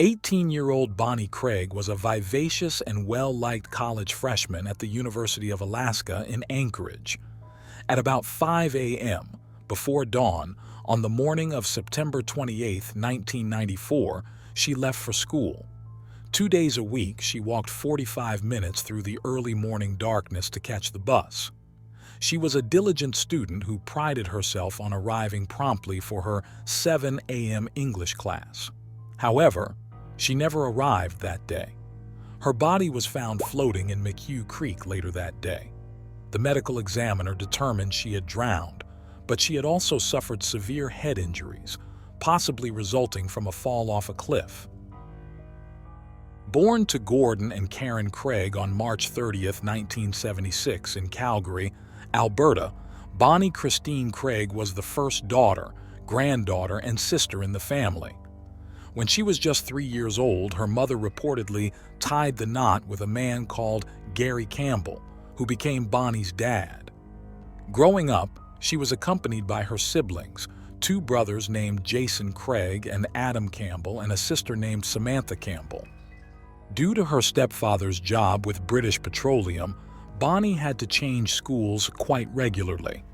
18-year-old Bonnie Craig was a vivacious and well-liked college freshman at the University of Alaska in Anchorage. At about 5 a.m., before dawn, on the morning of September 28, 1994, she left for school. 2 days a week, she walked 45 minutes through the early morning darkness to catch the bus. She was a diligent student who prided herself on arriving promptly for her 7 a.m. English class. However, she never arrived that day. Her body was found floating in McHugh Creek later that day. The medical examiner determined she had drowned, but she had also suffered severe head injuries, possibly resulting from a fall off a cliff. Born to Gordon and Karen Craig on March 30, 1976 in Calgary, Alberta, Bonnie Christine Craig was the first daughter, granddaughter, and sister in the family. When she was just 3 years old, her mother reportedly tied the knot with a man called Gary Campbell, who became Bonnie's dad. Growing up, she was accompanied by her siblings, 2 brothers named Jason Craig and Adam Campbell, and a sister named Samantha Campbell. Due to her stepfather's job with British Petroleum, Bonnie had to change schools quite regularly.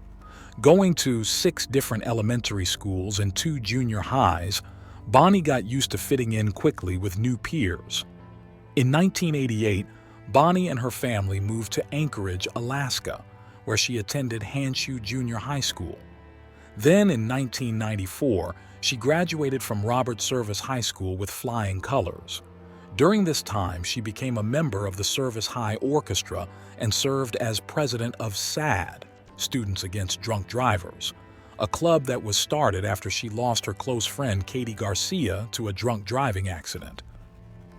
Going to 6 different elementary schools and 2 junior highs, Bonnie got used to fitting in quickly with new peers. In 1988, Bonnie and her family moved to Anchorage, Alaska, where she attended Hanshu Junior High School. Then in 1994, she graduated from Robert Service High School with flying colors. During this time, she became a member of the Service High Orchestra and served as president of SAD, Students Against Drunk Drivers, a club that was started after she lost her close friend Katie Garcia to a drunk driving accident.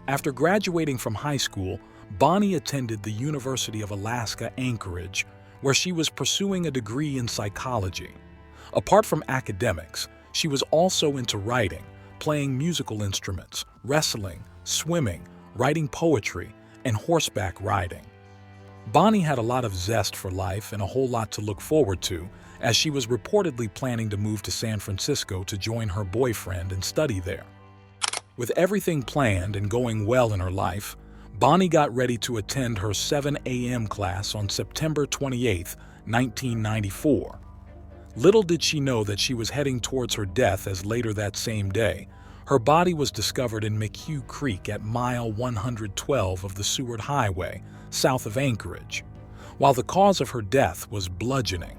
After graduating from high school, Bonnie attended the University of Alaska Anchorage, where she was pursuing a degree in psychology. Apart from academics, she was also into writing, playing musical instruments, wrestling, swimming, writing poetry, and horseback riding. Bonnie had a lot of zest for life and a whole lot to look forward to, as she was reportedly planning to move to San Francisco to join her boyfriend and study there. With everything planned and going well in her life, Bonnie got ready to attend her 7 a.m. class on September 28, 1994. Little did she know that she was heading towards her death, as later that same day, her body was discovered in McHugh Creek at mile 112 of the Seward Highway, south of Anchorage, while the cause of her death was bludgeoning.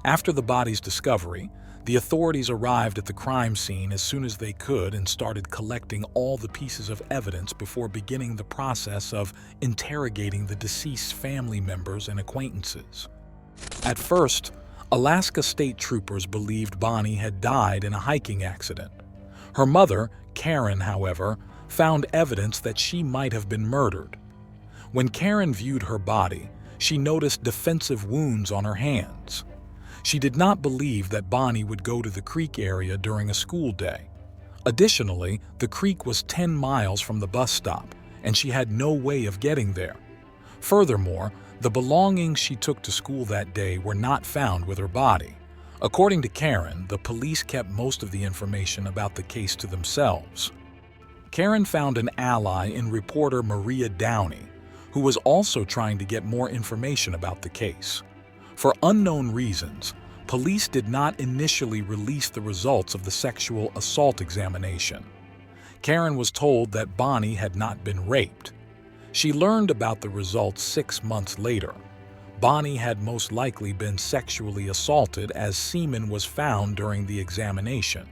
After the body's discovery, the authorities arrived at the crime scene as soon as they could and started collecting all the pieces of evidence before beginning the process of interrogating the deceased's family members and acquaintances. At first, Alaska State Troopers believed Bonnie had died in a hiking accident. Her mother, Karen, however, found evidence that she might have been murdered. When Karen viewed her body, she noticed defensive wounds on her hands. She did not believe that Bonnie would go to the creek area during a school day. Additionally, the creek was 10 miles from the bus stop, and she had no way of getting there. Furthermore, the belongings she took to school that day were not found with her body. According to Karen, the police kept most of the information about the case to themselves. Karen found an ally in reporter Maria Downey, who was also trying to get more information about the case. For unknown reasons, police did not initially release the results of the sexual assault examination. Karen was told that Bonnie had not been raped. She learned about the results 6 months later. Bonnie had most likely been sexually assaulted, as semen was found during the examination.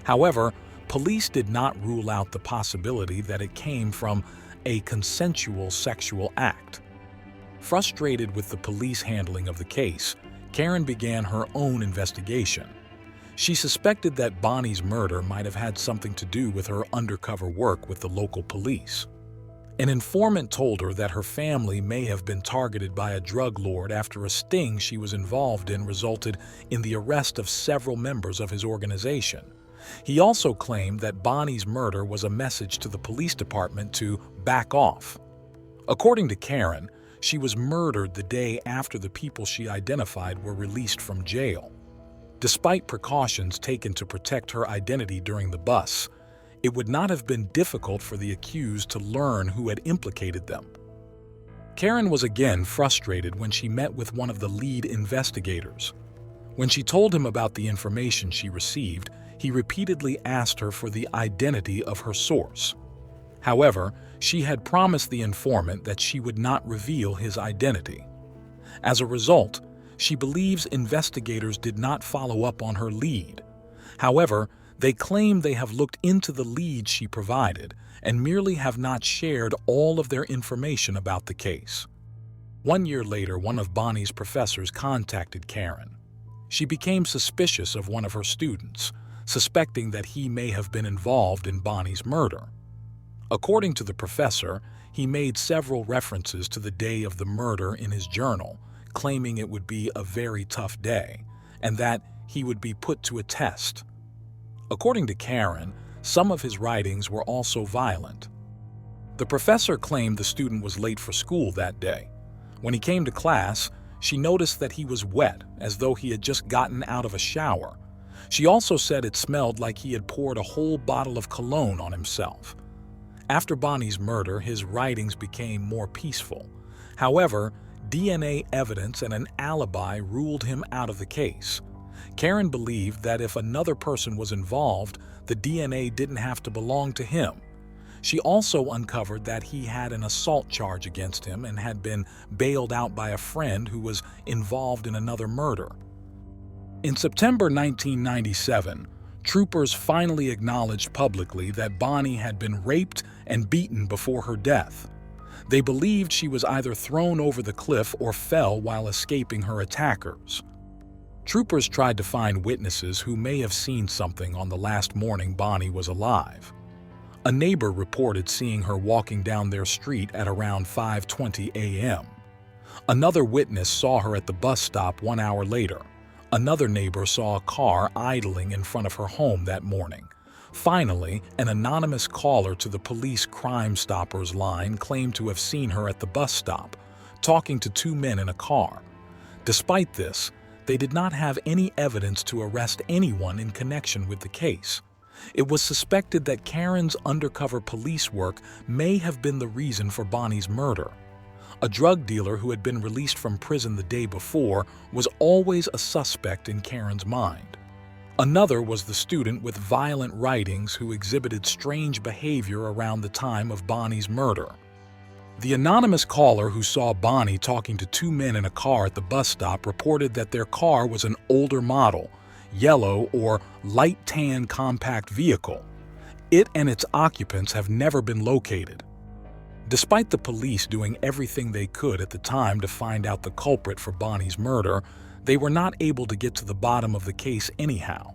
However, police did not rule out the possibility that it came from a consensual sexual act. Frustrated with the police handling of the case, Karen began her own investigation. She suspected that Bonnie's murder might have had something to do with her undercover work with the local police. An informant told her that her family may have been targeted by a drug lord after a sting she was involved in resulted in the arrest of several members of his organization. He also claimed that Bonnie's murder was a message to the police department to back off. According to Karen, she was murdered the day after the people she identified were released from jail. Despite precautions taken to protect her identity during the bus, it would not have been difficult for the accused to learn who had implicated them. Karen was again frustrated when she met with one of the lead investigators. When she told him about the information she received, he repeatedly asked her for the identity of her source. However, she had promised the informant that she would not reveal his identity. As a result, she believes investigators did not follow up on her lead. However, they claim they have looked into the lead she provided and merely have not shared all of their information about the case. 1 year later, one of Bonnie's professors contacted Karen. She became suspicious of one of her students, suspecting that he may have been involved in Bonnie's murder. According to the professor, he made several references to the day of the murder in his journal, claiming it would be a very tough day and that he would be put to a test. According to Karen, some of his writings were also violent. The professor claimed the student was late for school that day. When he came to class, she noticed that he was wet, as though he had just gotten out of a shower. She also said it smelled like he had poured a whole bottle of cologne on himself. After Bonnie's murder, his writings became more peaceful. However, DNA evidence and an alibi ruled him out of the case. Karen believed that if another person was involved, the DNA didn't have to belong to him. She also uncovered that he had an assault charge against him and had been bailed out by a friend who was involved in another murder. In September 1997, troopers finally acknowledged publicly that Bonnie had been raped and beaten before her death. They believed she was either thrown over the cliff or fell while escaping her attackers. Troopers tried to find witnesses who may have seen something on the last morning Bonnie was alive. A neighbor reported seeing her walking down their street at around 5:20 a.m. Another witness saw her at the bus stop 1 hour later. Another neighbor saw a car idling in front of her home that morning. Finally, an anonymous caller to the police Crime Stoppers line claimed to have seen her at the bus stop, talking to two men in a car. Despite this, they did not have any evidence to arrest anyone in connection with the case. It was suspected that Karen's undercover police work may have been the reason for Bonnie's murder. A drug dealer who had been released from prison the day before was always a suspect in Karen's mind. Another was the student with violent writings who exhibited strange behavior around the time of Bonnie's murder. The anonymous caller who saw Bonnie talking to two men in a car at the bus stop reported that their car was an older model, yellow or light tan compact vehicle. It and its occupants have never been located. Despite the police doing everything they could at the time to find out the culprit for Bonnie's murder, they were not able to get to the bottom of the case anyhow.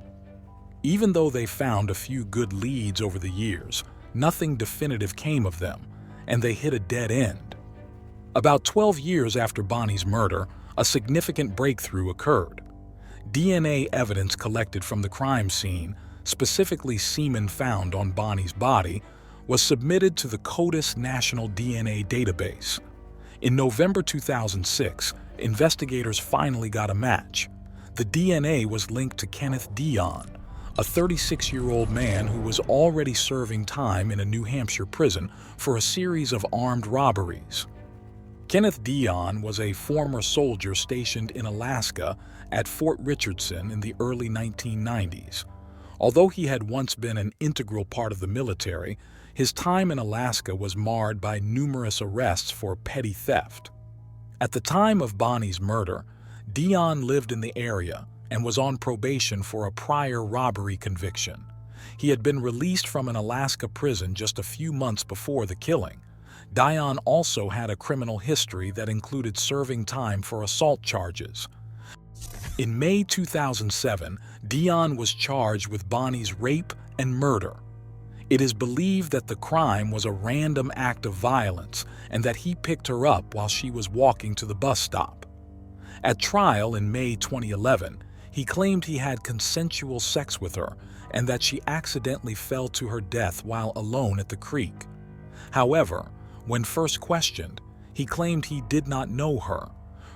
Even though they found a few good leads over the years, nothing definitive came of them, and they hit a dead end. About 12 years after Bonnie's murder, a significant breakthrough occurred. DNA evidence collected from the crime scene, specifically semen found on Bonnie's body, was submitted to the CODIS National DNA Database. In November 2006, investigators finally got a match. The DNA was linked to Kenneth Dion, a 36-year-old man who was already serving time in a New Hampshire prison for a series of armed robberies. Kenneth Dion was a former soldier stationed in Alaska at Fort Richardson in the early 1990s. Although he had once been an integral part of the military, his time in Alaska was marred by numerous arrests for petty theft. At the time of Bonnie's murder, Dion lived in the area and was on probation for a prior robbery conviction. He had been released from an Alaska prison just a few months before the killing. Dion also had a criminal history that included serving time for assault charges. In May 2007, Dion was charged with Bonnie's rape and murder. It is believed that the crime was a random act of violence and that he picked her up while she was walking to the bus stop. At trial in May 2011, he claimed he had consensual sex with her and that she accidentally fell to her death while alone at the creek. However, when first questioned, he claimed he did not know her.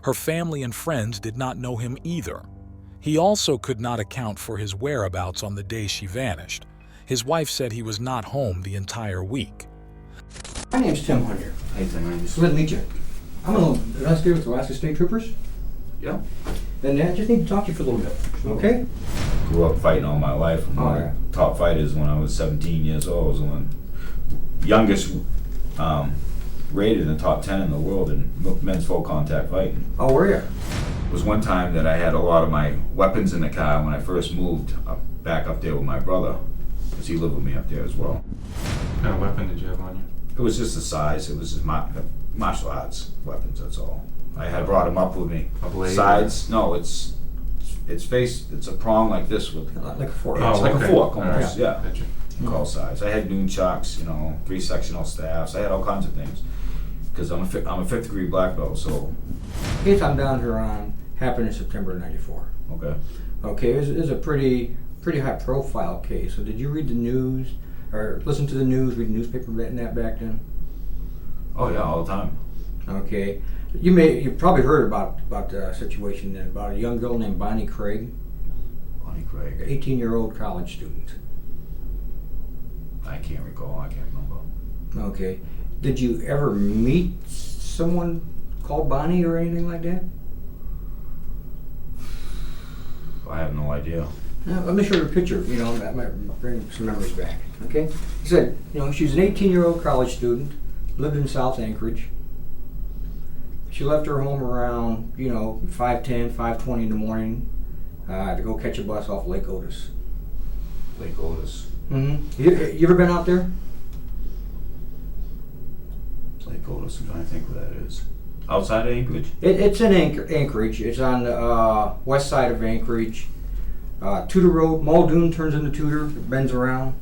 Her family and friends did not know him either. He also could not account for his whereabouts on the day she vanished. His wife said he was not home the entire week. My name's Tim Hunter. Hey, Tim, It's glad to meet you. I'm an investigator with the Alaska State Troopers. Yeah. And I just need to talk to you for a little bit. Sure. Okay? Grew up fighting all my life. Oh, One of yeah. the top fighters when I was 17 years old. I was one youngest rated in the top 10 in the world in men's full contact fighting. Oh, were you? It was one time that I had a lot of my weapons in the car when I first moved back up there with my brother, because he lived with me up there as well. What kind of weapon did you have on you? It was just the size. It was just martial arts weapons, that's all. I had brought them up with me. A blade? Sides? No, it's a prong like this with Like a fork. It's like a fork almost, All right. yeah. Gotcha. Call size. I had nunchucks, 3-sectional staffs. I had all kinds of things because I'm a fifth degree black belt. So Case I'm down here on happened in September of '94. okay. Okay, it was a pretty high profile case. So did you read the news or listen to the news, read the newspaper and that back then? Oh yeah, all the time. Okay. You probably heard about the situation then, about a young girl named Bonnie Craig, Bonnie Craig. 18-year-old college student. I can't recall. I can't remember. Okay. Did you ever meet someone called Bonnie or anything like that? I have no idea. Let me show you a picture, that might bring some memories back. Okay? He said, she's an 18-year-old college student, lived in South Anchorage. She left her home around, 5:10, 5:20 in the morning to go catch a bus off Lake Otis. Lake Otis. Mm-hmm. You ever been out there? Lake Otis. I'm trying to think where that is. Outside of Anchorage. It's in Anchorage. It's on the west side of Anchorage. Tudor Road, Muldoon turns into Tudor, it bends around.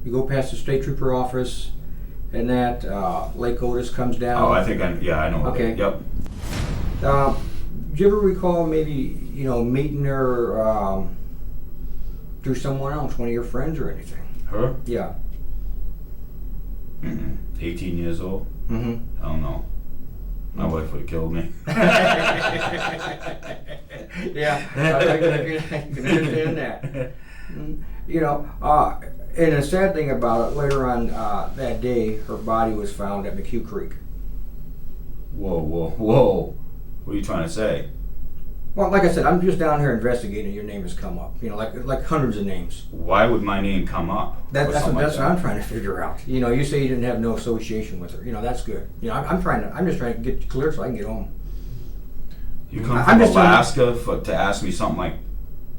You go past the state trooper office, and that Lake Otis comes down. Oh, I think I know. Okay. Yep. Do you ever recall maybe meeting her through someone else, one of your friends or anything? Her? Yeah. 18 years old. Mm-hmm. I don't know. My wife would have killed me. Yeah, I can understand that. And the sad thing about it, later on that day, her body was found at McHugh Creek. Whoa. What are you trying to say? Well, like I said, I'm just down here investigating. Your name has come up. Like hundreds of names. Why would my name come up? That's what I'm trying to figure out. You say you didn't have no association with her. That's good. I'm just trying to get clear so I can get home. You come from Alaska to ask me something like?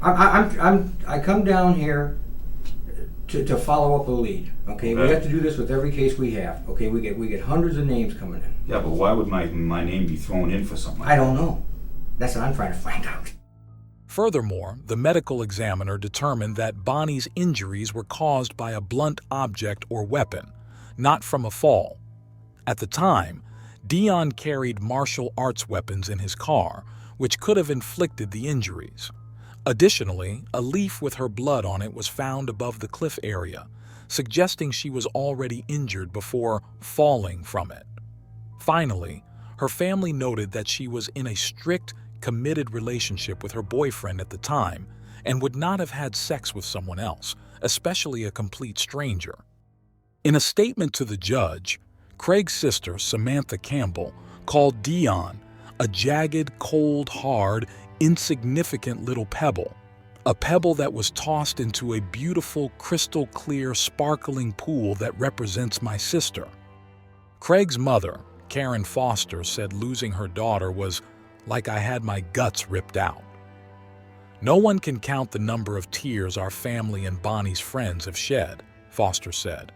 I come down here to follow up a lead. Okay, we have to do this with every case we have. Okay, we get hundreds of names coming in. Yeah, but why would my name be thrown in for something like that? I don't know. That's what I'm trying to find out. Furthermore, the medical examiner determined that Bonnie's injuries were caused by a blunt object or weapon, not from a fall. At the time, Dion carried martial arts weapons in his car, which could have inflicted the injuries. Additionally, a leaf with her blood on it was found above the cliff area, suggesting she was already injured before falling from it. Finally, her family noted that she was in a strict, committed relationship with her boyfriend at the time and would not have had sex with someone else, especially a complete stranger. In a statement to the judge, Craig's sister, Samantha Campbell, called Dion a jagged, cold, hard, insignificant little pebble, a pebble that was tossed into a beautiful, crystal-clear, sparkling pool that represents my sister. Craig's mother, Karen Foster, said losing her daughter was like I had my guts ripped out. No one can count the number of tears our family and Bonnie's friends have shed, Foster said.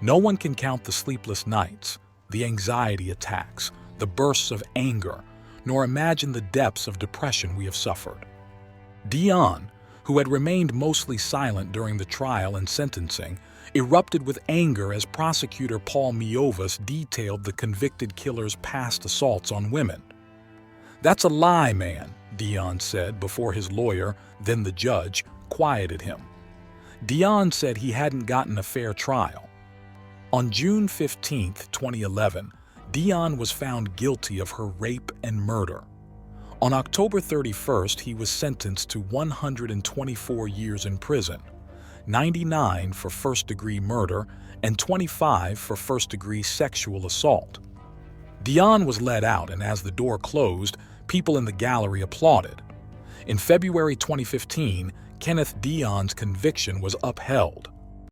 No one can count the sleepless nights, the anxiety attacks, the bursts of anger, nor imagine the depths of depression we have suffered. Dion, who had remained mostly silent during the trial and sentencing, erupted with anger as prosecutor Paul Miovas detailed the convicted killer's past assaults on women. "That's a lie, man," Dion said before his lawyer, then the judge, quieted him. Dion said he hadn't gotten a fair trial. On June 15, 2011, Dion was found guilty of her rape and murder. On October 31st, he was sentenced to 124 years in prison. 99 for first-degree murder, and 25 for first-degree sexual assault. Dion was let out, and as the door closed, people in the gallery applauded. In February 2015, Kenneth Dion's conviction was upheld.